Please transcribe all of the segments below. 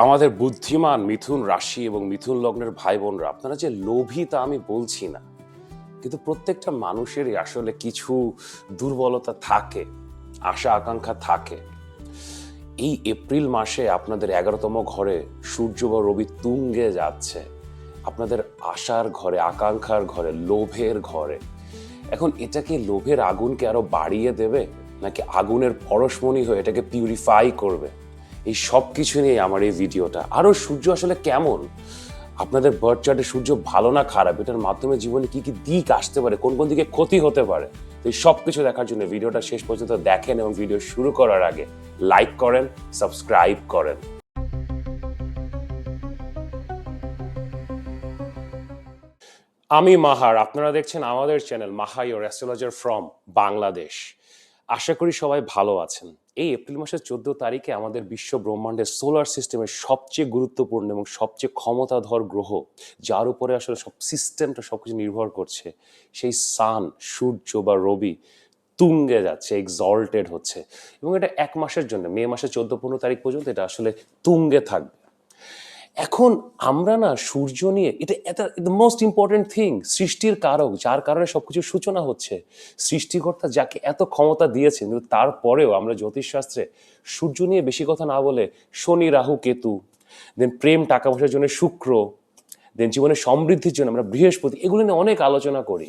আমাদের বুদ্ধিমান মিথুন রাশি এবং মিথুন লগ্নের ভাই বোনরা, আপনারা যে লোভী তা আমি বলছি না, কিন্তু প্রত্যেকটা মানুষেরই আসলে কিছু দুর্বলতা থাকে, আশা আকাঙ্ক্ষা থাকে। এই এপ্রিল মাসে আপনাদের 11তম ঘরে সূর্য বা রবি তুঙ্গে যাচ্ছে, আপনাদের আশার ঘরে, আকাঙ্ক্ষার ঘরে, লোভের ঘরে। এখন এটা কি লোভের আগুনকে আরো বাড়িয়ে দেবে, নাকি আগুনের পরশমণি হয়ে এটাকে পিউরিফাই করবে? এই সব কিছু নিয়ে আমার এই ভিডিওটা। আরো সূর্য আসলে কেমন, আপনাদের বার্থ চার্টে সূর্য ভালো না খারাপ, এটার মাধ্যমে জীবনে কি কি দিক আসতে পারে, কোন কোন দিকে ক্ষতি হতে পারে, তো এই সব কিছু দেখার জন্য ভিডিওটা শেষ পর্যন্ত দেখেন এবং ভিডিও শুরু করার আগে লাইক করেন, সাবস্ক্রাইব করেন। আমি মাহার, আপনারা দেখছেন আমাদের channel Maha your astrologer from Bangladesh. আশা করি সবাই ভালো আছেন। এই এপ্রিল মাসের 14 তারিখে আমাদের বিশ্ব ব্রহ্মাণ্ডের সোলার সিস্টেমের সবচেয়ে গুরুত্বপূর্ণ এবং সবচেয়ে ক্ষমতাধর গ্রহ, যার উপরে আসলে সব সিস্টেমটা সবকিছু নির্ভর করছে, সেই সান, সূর্য বা রবি তুঙ্গে যাচ্ছে, এক্সল্টেড হচ্ছে। এবং এটা 1 মাসের জন্য, মে মাসের 14-15 তারিখ পর্যন্ত এটা আসলে তুঙ্গে থাকবে। এখন আমরা না সূর্য নিয়ে, এটা দ্য মোস্ট ইম্পর্টেন্ট থিং, সৃষ্টির কারক, যার কারণে সবকিছুর সূচনা হচ্ছে। সৃষ্টিকর্তা যাকে এত ক্ষমতা দিয়েছেন, কিন্তু তারপরেও আমরা জ্যোতিষশাস্ত্রে সূর্য নিয়ে বেশি কথা না বলে শনি, রাহু, কেতু, দেন প্রেম, টাকা পয়সার জন্য শুক্র, দেন জীবনের সমৃদ্ধির জন্য আমরা বৃহস্পতি, এগুলো নিয়ে অনেক আলোচনা করি।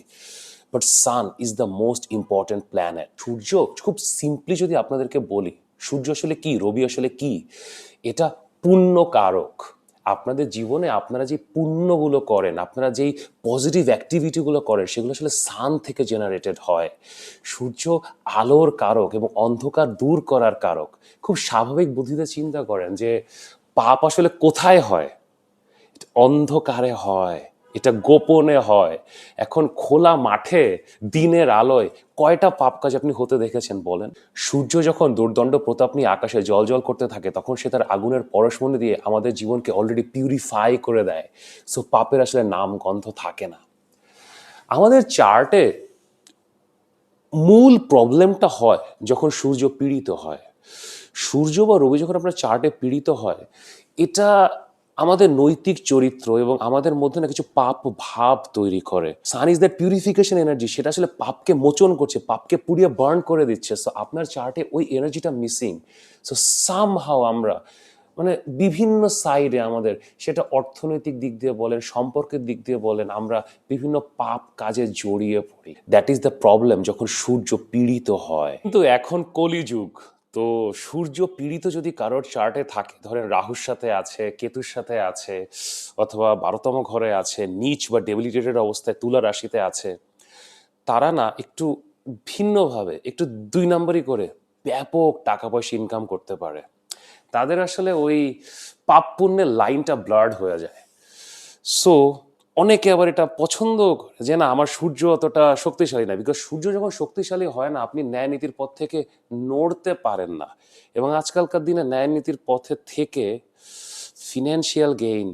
But sun is the most important planet. সূর্য খুব সিম্পলি যদি আপনাদেরকে বলি, সূর্য আসলে কি, রবি আসলে কি, এটা পুণ্য কারক। আপনাদের জীবনে আপনারা যে পুণ্যগুলো করেন, আপনারা যেই পজিটিভ অ্যাক্টিভিটিগুলো করেন, সেগুলো আসলে সান থেকে জেনারেটেড হয়। সূর্য আলোর কারক এবং অন্ধকার দূর করার কারক। খুব স্বাভাবিক বুদ্ধিতে চিন্তা করেন যে পাপ আসলে কোথায় হয়, অন্ধকারে হয়, এটা গোপনে হয়। এখন খোলা মাঠে দিনের আলোয় কয়টা পাপ কাজ আপনি হতে দেখেছেন বলেন? সূর্য যখন দুর্দণ্ড প্রতাপ নিয়ে আকাশে জল করতে থাকে, তখন সে তার আগুনের পরশমণি দিয়ে আমাদের জীবনকে অলরেডি পিউরিফাই করে দেয়। সো পাপের আসলে নাম গন্ধ থাকে না। আমাদের চার্টে মূল প্রবলেমটা হয় যখন সূর্য পীড়িত হয়। সূর্য বা রবি যখন আপনার চার্টে পীড়িত হয়, এটা আমাদের নৈতিক চরিত্র এবং আমাদের মধ্যে না কিছু পাপ ভাব তৈরি করে। সান ইজ দ্যাট পিউরিফিকেশন এনার্জি, সেটা আসলে পাপকে মোচন করছে, পাপকে পুড়িয়ে বার্ন করে দিচ্ছে। সো আপনার চার্টে ওই এনার্জিটা মিসিং। সো সামহাও আমরা মানে বিভিন্ন সাইডে আমাদের, সেটা অর্থনৈতিক দিক দিয়ে বলেন, সম্পর্কের দিক দিয়ে বলেন, আমরা বিভিন্ন পাপ কাজে জড়িয়ে পড়ি। দ্যাট ইজ দ্য প্রবলেম যখন সূর্য পীড়িত হয়। কিন্তু এখন কলিযুগ, তো সূর্য পীড়িত যদি কারোর চার্টে থাকে, ধরেন রাহুর সাথে আছে, কেতুর সাথে আছে, অথবা 12তম ঘরে আছে, নিচ বা ডেবিলিটেটেড অবস্থায় তুলা রাশিতে আছে, তারা না একটু ভিন্নভাবে, একটু 2 নম্বরই করে ব্যাপক টাকা পয়সা ইনকাম করতে পারে। তাদের আসলে ওই পাপ পুণ্যের লাইনটা ব্লার্ড হয়ে যায়। সো অনেকে আবার এটা পছন্দ করে যে না, আমার সূর্য অতটা শক্তিশালী না। বিকজ সূর্য যখন শক্তিশালী হয় না, আপনি ন্যায় নীতির পথ থেকে নড়তে পারেন না। এবং আজকালকার দিনে ন্যায় নীতির পথে থেকে ফিনান্সিয়াল গেইন,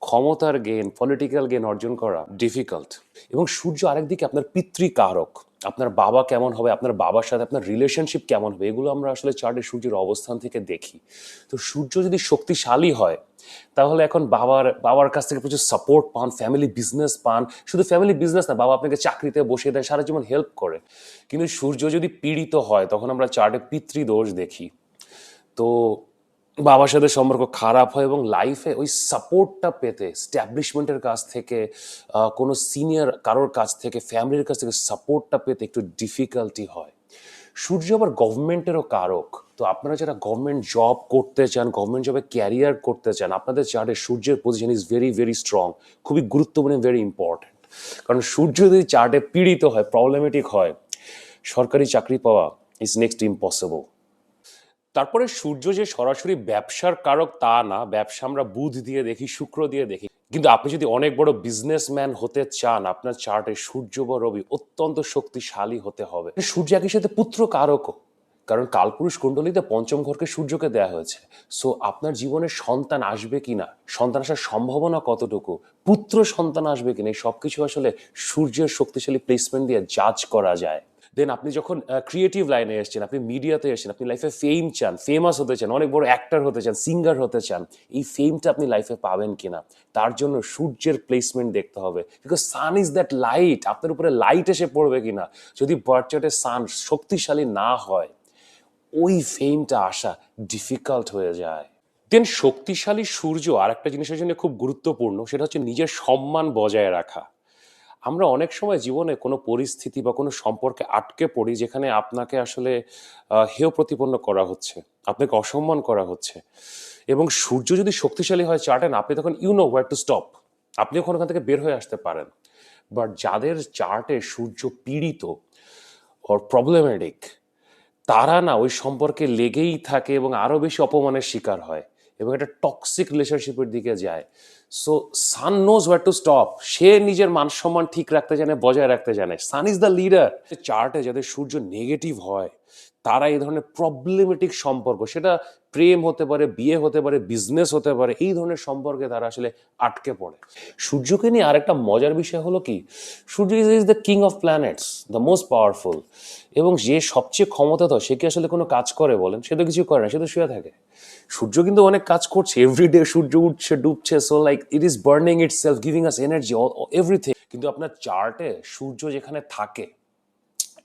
ক্ষমতার গেইন, পলিটিক্যাল গেইন অর্জন করা ডিফিকাল্ট। এবং সূর্য আরেকদিকে আপনার পিতৃকারক। আপনার বাবা কেমন হবে, আপনার বাবার সাথে আপনার রিলেশনশিপ কেমন হবে, এগুলো আমরা আসলে চার্টে সূর্যের অবস্থান থেকে দেখি। তো সূর্য যদি শক্তিশালী হয়, তাহলে এখন বাবার কাছ থেকে প্রচুর সাপোর্ট পান, ফ্যামিলি বিজনেস পান। শুধু ফ্যামিলি বিজনেস না, বাবা আপনাকে চাকরিতে বসিয়ে দেয়, সারা জীবন হেল্প করে। কিন্তু সূর্য যদি পীড়িত হয়, তখন আমরা চার্টে পিতৃদোষ দেখি। তো বাবার সাথে সম্পর্ক খারাপ হয় এবং লাইফে ওই সাপোর্টটা পেতে স্ট্যাবলিশমেন্টের কাছ থেকে, কোনো সিনিয়র কারোর কাছ থেকে, ফ্যামিলির কাছ থেকে সাপোর্টটা পেতে একটু ডিফিকাল্টি হয়। সূর্য আবার গভর্নমেন্টেরও কারক। তো আপনারা যারা গভর্নমেন্ট জব করতে চান, গভর্নমেন্ট জবে ক্যারিয়ার করতে চান, আপনাদের চার্টে সূর্যের position is very very strong, খুবই গুরুত্বপূর্ণ, ভেরি ইম্পর্টেন্ট। কারণ সূর্য যদি চার্টে পীড়িত হয়, প্রবলেমেটিক হয়, সরকারি চাকরি পাওয়া ইজ নেক্সট ইম্পসিবল। তারপরে সূর্য যে সরাসরি ব্যবসার কারক তা না, ব্যবসা আমরা বুধ দিয়ে দেখি, শুক্র দিয়ে দেখি। কিন্তু আপনি যদি অনেক বড় বিজনেসম্যান হতে চান, আপনার চার্টে সূর্য বা রবি অত্যন্ত শক্তিশালী হতে হবে। সূর্য একই সাথে পুত্র কারকও, কারণ কালপুরুষ কুণ্ডলিতে পঞ্চম ঘরকে সূর্যকে দেয়া হয়েছে। সো আপনার জীবনে সন্তান আসবে কিনা, সন্তান আসার সম্ভাবনা কতটুকু, পুত্র সন্তান আসবে কিনা, এই সবকিছু আসলে সূর্যের শক্তিশালী প্লেসমেন্ট দিয়ে জাজ করা যায়। দেন আপনি যখন ক্রিয়েটিভ লাইনে এসেছেন, আপনি মিডিয়াতে এসেছেন, আপনি লাইফে ফেম চান, ফেমাস হতে চান, অনেক বড় অ্যাক্টর হতে চান, সিঙ্গার হতে চান, এই ফেমটা আপনি লাইফে পাবেন কিনা তার জন্য সূর্যের প্লেসমেন্ট দেখতে হবে, because sun is that light. আপনার উপরে লাইট এসে পড়বে কিনা, যদি বার্থ চার্টে সান শক্তিশালী না হয় ওই ফেমটা আসা ডিফিকাল্ট হয়ে যায়। দেন শক্তিশালী সূর্য আর একটা জিনিসের জন্য খুব গুরুত্বপূর্ণ, সেটা হচ্ছে নিজের সম্মান বজায় রাখা। আমরা অনেক সময় জীবনে কোনো পরিস্থিতি বা কোনো সম্পর্কে আটকে পড়ি যেখানে আপনাকে আসলে হেয় প্রতিপন্ন করা হচ্ছে, আপনাকে অসম্মান করা হচ্ছে, এবং সূর্য যদি শক্তিশালী হয় চার্টে না, আপনি তখন you know where to stop, আপনি ওখান থেকে বের হয়ে আসতে পারেন। বাট যাদের চার্টে সূর্য পীড়িত অর প্রবলেমেটিক, তারা না ওই সম্পর্কে লেগেই থাকে এবং আরো বেশি অপমানের শিকার হয় এবং একটা টক্সিক রিলেশনশিপের দিকে যায়। So sun knows where to stop, সে নিজের মান সম্মান ঠিক রাখতে জানে, বজায় রাখতে জানে। Sun is the leader. চার্টে যাদের সূর্য নেগেটিভ হয় তারা এই ধরনের প্রবলেমেটিক সম্পর্ক, সেটা প্রেম হতে পারে, বিয়ে হতে পারে, বিজনেস হতে পারে, এই ধরনের সম্পর্কে তারা আসলে আটকে পড়ে। সূর্যকে নিয়ে আরেকটা মজার বিষয় হলো কি, সূর্য is the king of planets, the most powerful, এবং যে সবচেয়ে ক্ষমতাধর সে কি আসলে কোনো কাজ করে বলেন? সে তো কিছু করে না, সে তো শুয়ে থাকে। সূর্য কিন্তু অনেক কাজ করছে, এভরিডে সূর্য উঠছে ডুবছে, so like it is burning itself, giving us energy, everything. কিন্তু আপনার চার্টে সূর্য যেখানে থাকে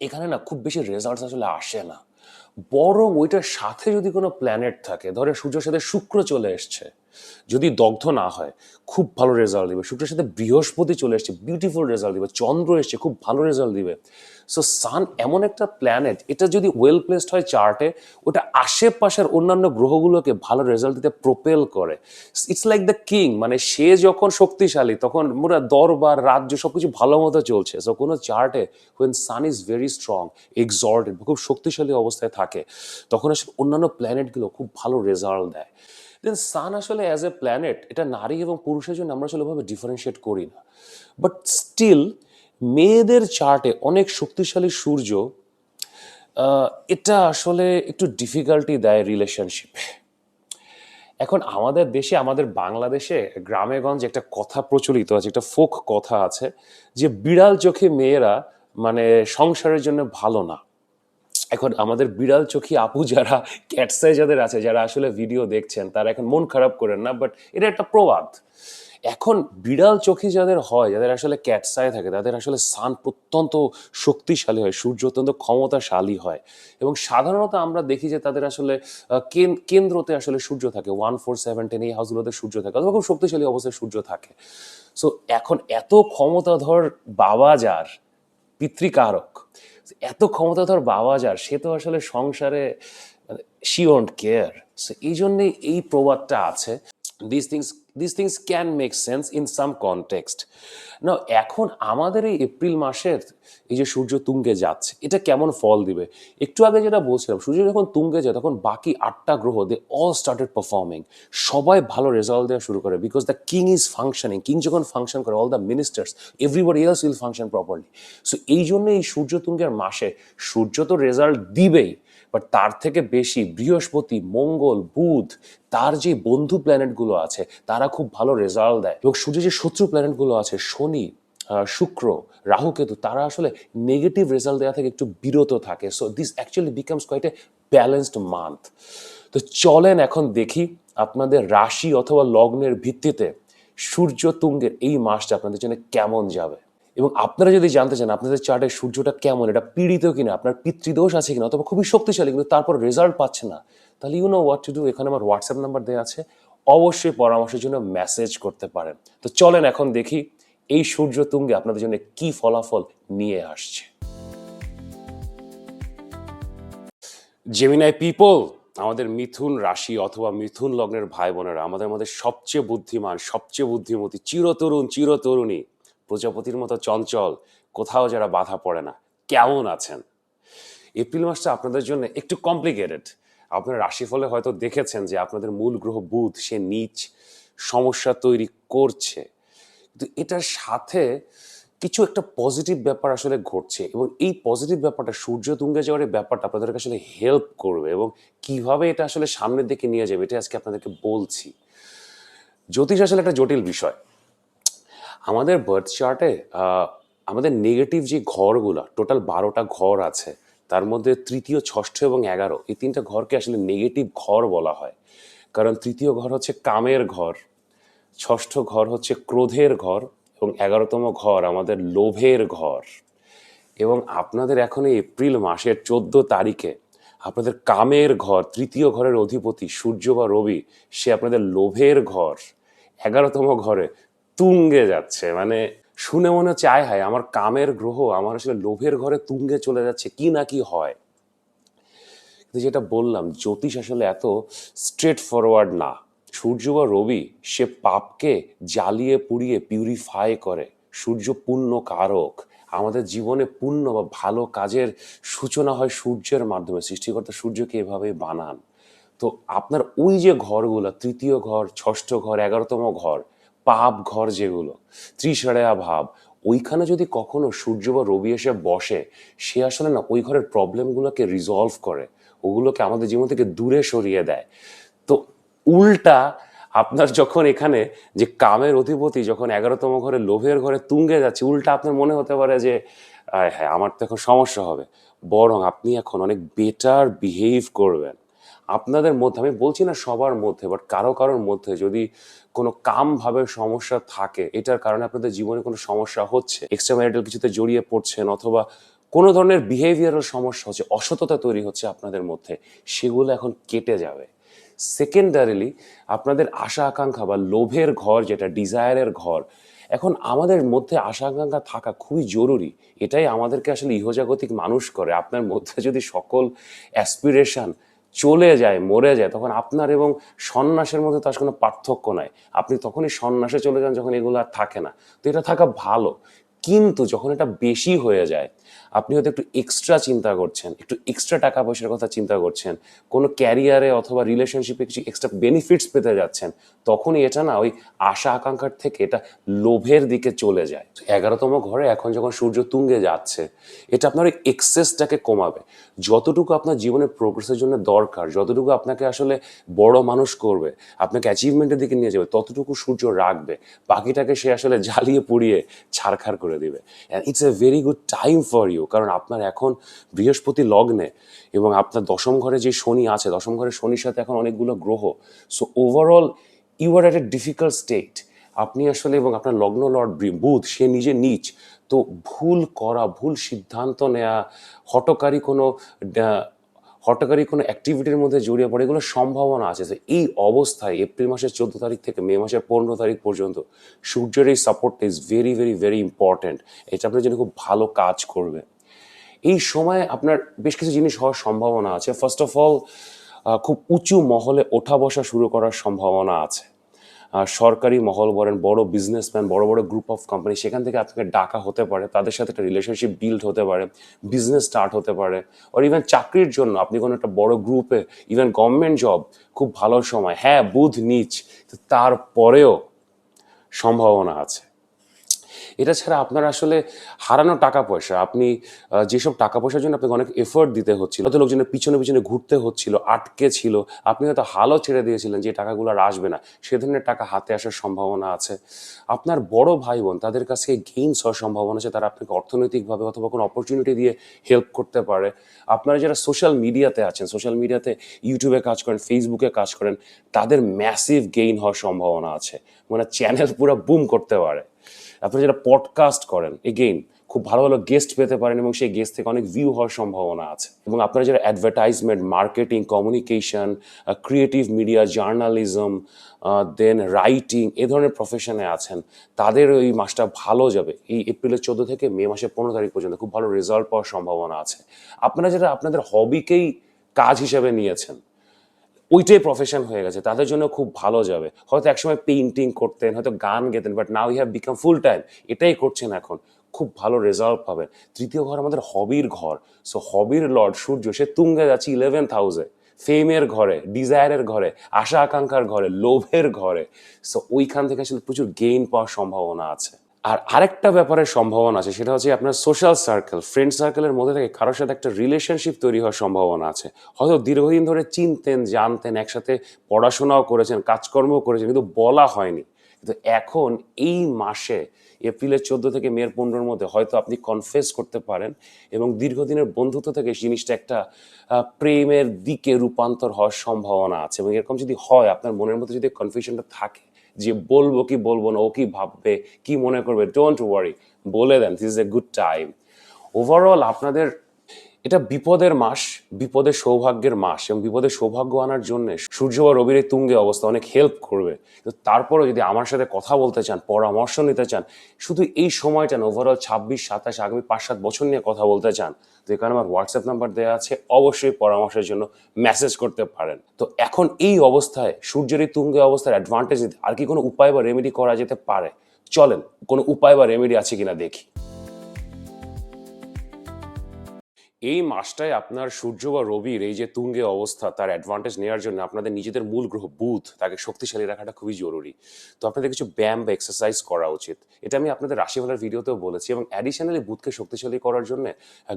এখানে না খুব বেশি রেজাল্ট আসলে আসে না, বরং ওইটার সাথে যদি কোনো প্ল্যানেট থাকে, ধরে সূর্যের সাথে শুক্র চলে এসছে, যদি দগ্ধ না হয় খুব ভালো রেজাল্ট দিবে। শুক্রের সাথে বৃহস্পতি চলে এসছে, বিউটিফুল রেজাল্ট দিবে। চন্দ্র এসছে, খুব ভালো রেজাল্ট দিবে। সো সান এমন একটা প্ল্যানেট, এটা যদি ওয়েল প্লেসড হয় চার্টে, ওটা আশেপাশের অন্যান্য গ্রহগুলোকে ভালো রেজাল্ট দিতে প্রোপেল করে। ইটস লাইক দ্য কিং, মানে সে যখন শক্তিশালী তখন পুরো দরবার রাজ্য সবকিছু ভালো মতো চলছে। সো কোনো চার্টে when sun is very strong, exalted, খুব শক্তিশালী অবস্থায় থাকে, তখন আসলে অন্যান্য প্ল্যানেটগুলো খুব ভালো রেজাল্ট দেয়। দেন সান আসলে অ্যাজ এ প্ল্যানেট, এটা নারী এবং পুরুষের জন্য আমরা আসলে ওভাবে ডিফারেন্সিয়েট করি না, বাট স্টিল মেয়েদের চার্টে অনেক শক্তিশালী সূর্য এটা আসলে একটু ডিফিকাল্টি দেয় রিলেশনশিপে। এখন আমাদের দেশে, আমাদের বাংলাদেশে গ্রামে গঞ্জে একটা কথা প্রচলিত আছে, একটা ফোক কথা আছে যে বিড়াল চোখে মেয়েরা মানে সংসারের জন্য ভালো না। এখন আমাদের বিড়াল চোখী আপু যারা, ক্যাটসাই যাদের আছে, যারা আসলে ভিডিও দেখছেন, তারা এখন মন খারাপ করেন না, বাট এটা একটা প্রবাদ। এখন বিড়াল চোখী যাদের হয়, যাদের আসলে ক্যাটসাই থাকে, তাদের আসলে সান অত্যন্ত শক্তিশালী হয়, সূর্য অত্যন্ত ক্ষমতাশালী হয়, এবং সাধারণত আমরা দেখি যে তাদের আসলে কেন্দ্রতে আসলে সূর্য থাকে, 1 4 7 10, এই হাউসগুলোতে সূর্য থাকে, অথবা খুব শক্তিশালী অবস্থায় সূর্য থাকে। সো এখন এত ক্ষমতাধর বাবা যার, পিতৃকারক, এত ক্ষমতাধর বাবা যার, সে তো আসলে সংসারে শি ওন্ট কেয়ার। সো এই জন্যে এই প্রবাদটা আছে। This things this things can make sense in some context. না, এখন আমাদের এই এপ্রিল মাসের এই যে সূর্য তুঙ্গে যাচ্ছে, এটা কেমন ফল দিবে? একটু আগে যেটা বলছিলাম, সূর্য যখন তুঙ্গে যায় তখন বাকি 8টা গ্রহ দে অল স্টার্টেড পারফর্মিং, সবাই ভালো রেজাল্ট দেওয়া শুরু করে, because the king is functioning. King যখন ফাংশন করে, all the ministers, everybody else will function properly. So এই জন্য এই সূর্য তুঙ্গের মাসে সূর্য তো রেজাল্ট দিবেই, বাট তার থেকে বেশি বৃহস্পতি, মঙ্গল, বুধ, তার যে বন্ধু প্ল্যানেটগুলো আছে তারা খুব ভালো রেজাল্ট দেয়, এবং সূর্যের যে শত্রু প্ল্যানেটগুলো আছে, শনি, শুক্র, রাহু, কেতু, তারা আসলে নেগেটিভ রেজাল্ট দেওয়া থেকে একটু বিরত থাকে। So this actually becomes quite a balanced month. তো চলেন এখন দেখি আপনাদের রাশি অথবা লগ্নের ভিত্তিতে সূর্য তুঙ্গের এই মাসটা আপনাদের জন্য কেমন যাবে। এবং আপনারা যদি জানতে চান আপনাদের চার্টে সূর্যটা কেমন, এটা পীড়িত কিনা, আপনার পিতৃদোষ আছে কিনা, অথবা খুবই শক্তিশালী কিন্তু তারপর রেজাল্ট পাচ্ছে না, তাহলে you know what to do. এখানে আমার হোয়াটসঅ্যাপ নাম্বার দেওয়া আছে, অবশ্যই পরামর্শের জন্য মেসেজ করতে পারেন। তো চলেন এখন দেখি এই সূর্য তুঙ্গে আপনাদের জন্য কি ফলাফল নিয়ে আসছে। জেমিনাই পিপল, আমাদের মিথুন রাশি অথবা মিথুন লগ্নের ভাই বোনেরা, আমাদের মধ্যে সবচেয়ে বুদ্ধিমান, সবচেয়ে বুদ্ধিমতী, চিরতরুণ, চিরতরুণী, প্রজাপতির মতো চঞ্চল, কোথাও যারা বাধা পড়ে না, কেমন আছেন? এপ্রিল মাসটা আপনাদের জন্য একটু কমপ্লিকেটেড। আপনার রাশিফলে হয়তো দেখেছেন যে আপনাদের মূল গ্রহ বুধ, সে নীচ, সমস্যা তৈরি করছে, কিন্তু এটার সাথে কিছু একটা পজিটিভ ব্যাপার আসলে ঘটছে, এবং এই পজিটিভ ব্যাপারটা, সূর্য তুঙ্গে যাওয়ার এই ব্যাপারটা আপনাদেরকে আসলে হেল্প করবে, এবং কিভাবে এটা আসলে সামনের দিকে নিয়ে যাবে এটা আজকে আপনাদেরকে বলছি। জ্যোতিষ আসলে একটা জটিল বিষয়। আমাদের বার্থ চার্টে আমাদের নেগেটিভ যে ঘরগুলো, টোটাল 12টা ঘর আছে, তার মধ্যে তৃতীয়, ষষ্ঠ এবং 11 এই তিনটা ঘরকে আসলে নেগেটিভ ঘর বলা হয়। কারণ তৃতীয় ঘর হচ্ছে কামের ঘর, ষষ্ঠ ঘর হচ্ছে ক্রোধের ঘর, এবং 11তম ঘর আমাদের লোভের ঘর। এবং আপনাদের এখন এই এপ্রিল মাসের 14 তারিখে আপনাদের কামের ঘর, তৃতীয় ঘরের অধিপতি সূর্য বা রবি, সে আপনাদের লোভের ঘর 11তম ঘরে তুঙ্গে যাচ্ছে। মানে শুনে মনে হচ্ছে আয় হায়, আমার কামের গ্রহ আমার আসলে লোভের ঘরে তুঙ্গে চলে যাচ্ছে, কি না কি হয়। কিন্তু যেটা বললাম, জ্যোতিষ আসলে এত স্ট্রেট ফরওয়ার্ড না। সূর্য বা রবি সে পাপকে জ্বালিয়ে পুড়িয়ে পিউরিফাই করে। সূর্য পুণ্য কারক। আমাদের জীবনে পুণ্য বা ভালো কাজের সূচনা হয় সূর্যের মাধ্যমে। সৃষ্টিকর্তা সূর্যকে এভাবেই বানান। তো আপনার ওই যে ঘরগুলো, তৃতীয় ঘর, ষষ্ঠ ঘর, 11তম ঘর, পাপ ঘর যেগুলো, ত্রিসাড়েয়া ভাব, ওইখানে যদি কখনো সূর্য বা রবি এসে বসে, সে আসলে না ওই ঘরের প্রবলেমগুলোকে রিজলভ করে, ওগুলোকে আমাদের জীবন থেকে দূরে সরিয়ে দেয়। তো উল্টা আপনার যখন এখানে যে কামের অধিপতি যখন 11তম ঘরে লোভের ঘরে তুঙ্গে যাচ্ছে, উল্টা আপনার মনে হতে পারে যে হ্যাঁ, আমার তো এখন সমস্যা হবে। বরং আপনি এখন অনেক বেটার বিহেভ করবেন। আপনাদের মধ্যে, আমি বলছি না সবার মধ্যে, বাট কারো কারোর মধ্যে যদি কোনো কামভাবে সমস্যা থাকে, এটার কারণে আপনাদের জীবনে কোনো সমস্যা হচ্ছে, এক্সট্রা ম্যারিটাল কিছুতে জড়িয়ে পড়ছেন, অথবা কোনো ধরনের বিহেভিয়ারাল সমস্যা হচ্ছে, অসততা তৈরি হচ্ছে আপনাদের মধ্যে, সেগুলো এখন কেটে যাবে। সেকেন্ডারিলি আপনাদের আশা আকাঙ্ক্ষা বা লোভের ঘর, যেটা ডিজায়ারের ঘর, এখন আমাদের মধ্যে আশা আকাঙ্ক্ষা থাকা খুবই জরুরি। এটাই আমাদেরকে আসলে ইহজাগতিক মানুষ করে। আপনার মধ্যে যদি সকল অ্যাসপিরেশন চলে যায়, মরে যায়, তখন আপনার এবং সন্ন্যাসের মধ্যে তার কোনো পার্থক্য নাই। আপনি তখনই সন্ন্যাসে চলে যান যখন এগুলো আর থাকে না। তো এটা থাকা ভালো। কিন্তু যখন এটা বেশি হয়ে যায়, আপনি হয়তো একটু এক্সট্রা চিন্তা করছেন, একটু এক্সট্রা টাকা পয়সার কথা চিন্তা করছেন, কোনো ক্যারিয়ারে অথবা রিলেশনশিপে কিছু এক্সট্রা বেনিফিটস পেতে যাচ্ছেন, তখনই এটা না ওই আশা আকাঙ্ক্ষার থেকে এটা লোভের দিকে চলে যায়। 11তম ঘরে এখন যখন সূর্য তুঙ্গে যাচ্ছে, এটা আপনার ওই এক্সেসটাকে কমাবে। যতটুকু আপনার জীবনের প্রোগ্রেসের জন্য দরকার, যতটুকু আপনাকে আসলে বড় মানুষ করবে, আপনাকে অ্যাচিভমেন্টের দিকে নিয়ে যাবে, ততটুকু সূর্য রাখবে। বাকিটাকে সে আসলে জ্বালিয়ে পুড়িয়ে ছারখার করে দিবে। And it's a very good time for you, কারণ আপনার এখন বৃহস্পতি লগ্নে, এবং আপনার দশম ঘরে যে শনি আছে, দশম ঘরে শনির সাথে এখন অনেকগুলো গ্রহ। So overall you are at a difficult state. আপনি আসলে, এবং আপনার লগ্ন লর্ড বুধ, সে নিজে নীচ। তো ভুল করা, ভুল সিদ্ধান্ত নেওয়া, হঠকারী কোনো হঠকারী কোনো অ্যাক্টিভিটির মধ্যে জড়িয়ে পড়ে, এগুলো সম্ভাবনা আছে। তো এই অবস্থায় এপ্রিল মাসের 14 তারিখ থেকে মে মাসের 15 তারিখ পর্যন্ত সূর্যের এই সাপোর্টটা is very very very important. এটা আপনার জন্য খুব ভালো কাজ করবে। এই সময় আপনার বেশ কিছু জিনিস হওয়ার সম্ভাবনা আছে। ফার্স্ট অফ অল, খুব উঁচু মহলে ওঠা বসা শুরু করার সম্ভাবনা আছে। সরকারি মহল বলেন, বড় বিজনেসম্যান, বড় বড় গ্রুপ অফ কোম্পানি, সেখান থেকে আপনাকে ডাকা হতে পারে, তাদের সাথে একটা রিলেশনশিপ বিল্ড হতে পারে, বিজনেস স্টার্ট হতে পারে। আর ইভেন চাকরির জন্য আপনি কোনো একটা বড় গ্রুপে, ইভেন গভর্নমেন্ট জব, খুব ভালো সময়। হ্যাঁ, বুধ নীচ, তারপরেও সম্ভাবনা আছে। এটা ছাড়া আপনার আসলে হারানো টাকা পয়সা, আপনি যেসব টাকা পয়সার জন্য আপনাকে অনেক এফোর্ট দিতে হচ্ছিল, হয়তো লোকজনের পিছনে পিছনে ঘুরতে হচ্ছিল, আটকে ছিল, আপনি হয়তো হালও ছেড়ে দিয়েছিলেন যে টাকাগুলো আর আসবে না, সে ধরনের টাকা হাতে আসার সম্ভাবনা আছে। আপনার বড় ভাই বোন, তাদের কাছে গেইনস হওয়ার সম্ভাবনা আছে, তারা আপনাকে অর্থনৈতিকভাবে অথবা কোনো অপরচুনিটি দিয়ে হেল্প করতে পারে। আপনারা যারা সোশ্যাল মিডিয়াতে আছেন, সোশ্যাল মিডিয়াতে ইউটিউবে কাজ করেন, ফেসবুকে কাজ করেন, তাদের ম্যাসিভ গেইন হওয়ার সম্ভাবনা আছে। মানে চ্যানেল পুরো বুম করতে পারে। আপনারা যারা পডকাস্ট করেন, এগেইন খুব ভালো ভালো গেস্ট পেতে পারেন, এবং সেই গেস্ট থেকে অনেক ভিউ হওয়ার সম্ভাবনা আছে। এবং আপনারা যারা advertisement, marketing, communication, creative media, journalism, then writing, এ ধরনের প্রফেশনে আছেন, তাদের এই মাসটা ভালো যাবে। এই এপ্রিলের 14 থেকে মে মাসের 15 তারিখ পর্যন্ত খুব ভালো রেজাল্ট পাওয়ার সম্ভাবনা আছে। আপনারা যারা আপনাদের হবিকেই কাজ হিসেবে নিয়েছেন, ওইটাই প্রফেশন হয়ে গেছে, তাদের জন্য খুব ভালো যাবে। হয়তো একসময় পেইন্টিং করতেন, হয়তো গান গেতেন, but now you have become full time, এটাই করছেন এখন, খুব ভালো রেজাল্ট পাবেন। তৃতীয় ঘর আমাদের হবির ঘর। সো হবির লর্ড সূর্য, সে তুঙ্গে যাচ্ছে 11th হাউসে, ফেমের ঘরে, ডিজায়ারের ঘরে, আশা আকাঙ্ক্ষার ঘরে, লোভের ঘরে। সো ওইখান থেকে আসলে প্রচুর গেইন পাওয়ার সম্ভাবনা আছে। আর আরেকটা ব্যাপারের সম্ভাবনা আছে, সেটা হচ্ছে আপনার সোশ্যাল সার্কেল, ফ্রেন্ড সার্কেলের মধ্যে থেকে কারোর সাথে একটা রিলেশনশিপ তৈরি হওয়ার সম্ভাবনা আছে। হয়তো দীর্ঘদিন ধরে চিনতেন, জানতেন, একসাথে পড়াশোনাও করেছেন, কাজকর্মও করেছেন, কিন্তু বলা হয়নি। কিন্তু এখন এই মাসে এপ্রিলের 14 থেকে মের 15-র মধ্যে হয়তো আপনি কনফেস করতে পারেন এবং দীর্ঘদিনের বন্ধুত্ব থেকে জিনিসটা একটা প্রেমের দিকে রূপান্তর হওয়ার সম্ভাবনা আছে। এবং এরকম যদি হয়, আপনার মনের মধ্যে যদি কনফিউশনটা থাকে যে বলবো কি বলবো না, ও কি ভাববে, কি মনে করবে, ডোন্ট ওয়ারি, বলে দেন, this is a good time. Overall আপনাদের এটা বিপদের মাস, বিপদের সৌভাগ্যের মাস, এবং বিপদের সৌভাগ্য আনার জন্য সূর্য বা রবির এই তুঙ্গে অবস্থা অনেক হেল্প করবে। তো তারপরে যদি আমার সাথে কথা বলতে চান, পরামর্শ নিতে চান, শুধু এই সময়টা না, ওভারঅল 26-27 আগামী 5-7 বছর নিয়ে কথা বলতে চান, তো এখানে আমার হোয়াটসঅ্যাপ নাম্বার দেওয়া আছে, অবশ্যই পরামর্শের জন্য মেসেজ করতে পারেন। তো এখন এই অবস্থায়, সূর্যের এই তুঙ্গে অবস্থার অ্যাডভান্টেজ দিতে আর কি কোনো উপায় বা রেমেডি করা যেতে পারে? চলেন কোনো উপায় বা রেমেডি আছে কিনা দেখি। এই মাসটায় আপনার সূর্য বা রবির এই যে তুঙ্গে অবস্থা, তার অ্যাডভান্টেজ নেওয়ার জন্য আপনাদের নিজেদের মূল গ্রহ বুধ, তাকে শক্তিশালী রাখাটা খুবই জরুরি। তো আপনাদের কিছু ব্যায়াম বা এক্সারসাইজ করা উচিত। এটা আমি আপনাদের রাশিফলের ভিডিওতেও বলেছি। এবং অ্যাডিশনালি বুধকে শক্তিশালী করার জন্য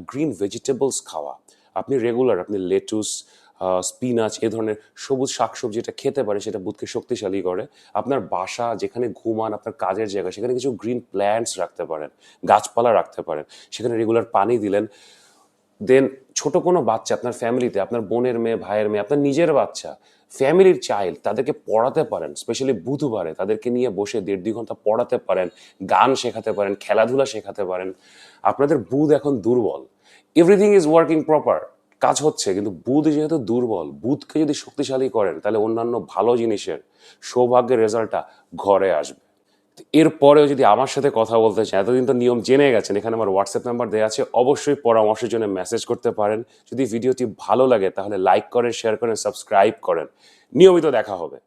গ্রিন ভেজিটেবলস খাওয়া। আপনি রেগুলার আপনি লেটুস, স্পিনাচ, এ ধরনের সবুজ শাকসবজি যেটা খেতে পারে, সেটা বুধকে শক্তিশালী করে। আপনার বাসা যেখানে ঘুমান, আপনার কাজের জায়গা, সেখানে কিছু গ্রিন প্ল্যান্টস রাখতে পারেন, গাছপালা রাখতে পারেন, সেখানে রেগুলার পানি দিলেন। দেন ছোট কোনো বাচ্চা আপনার ফ্যামিলিতে, আপনার বোনের মেয়ে, ভাইয়ের মেয়ে, আপনার নিজের বাচ্চা, ফ্যামিলির চাইল্ড, তাদেরকে পড়াতে পারেন। স্পেশালি বুধবারে তাদেরকে নিয়ে বসে 1.5-2 ঘন্টা পড়াতে পারেন, গান শেখাতে পারেন, খেলাধুলা শেখাতে পারেন। আপনাদের বুধ এখন দুর্বল, এভরিথিং ইজ ওয়ার্কিং প্রপার, কাজ হচ্ছে, কিন্তু বুধ যেহেতু দুর্বল, বুধকে যদি শক্তিশালী করেন, তাহলে অন্যান্য ভালো জিনিসের সৌভাগ্যের রেজাল্টটা ঘরে আসবে। এরপরেও যদি আমার সাথে কথা বলতে চান, এতদিন তো নিয়ম জেনে গেছেন, এখানে আমার হোয়াটসঅ্যাপ নাম্বার দেওয়া আছে, অবশ্যই পরামর্শের জন্য মেসেজ করতে পারেন। যদি ভিডিওটি ভালো লাগে তাহলে লাইক করেন, শেয়ার করেন, সাবস্ক্রাইব করেন। নিয়মিত দেখা হবে।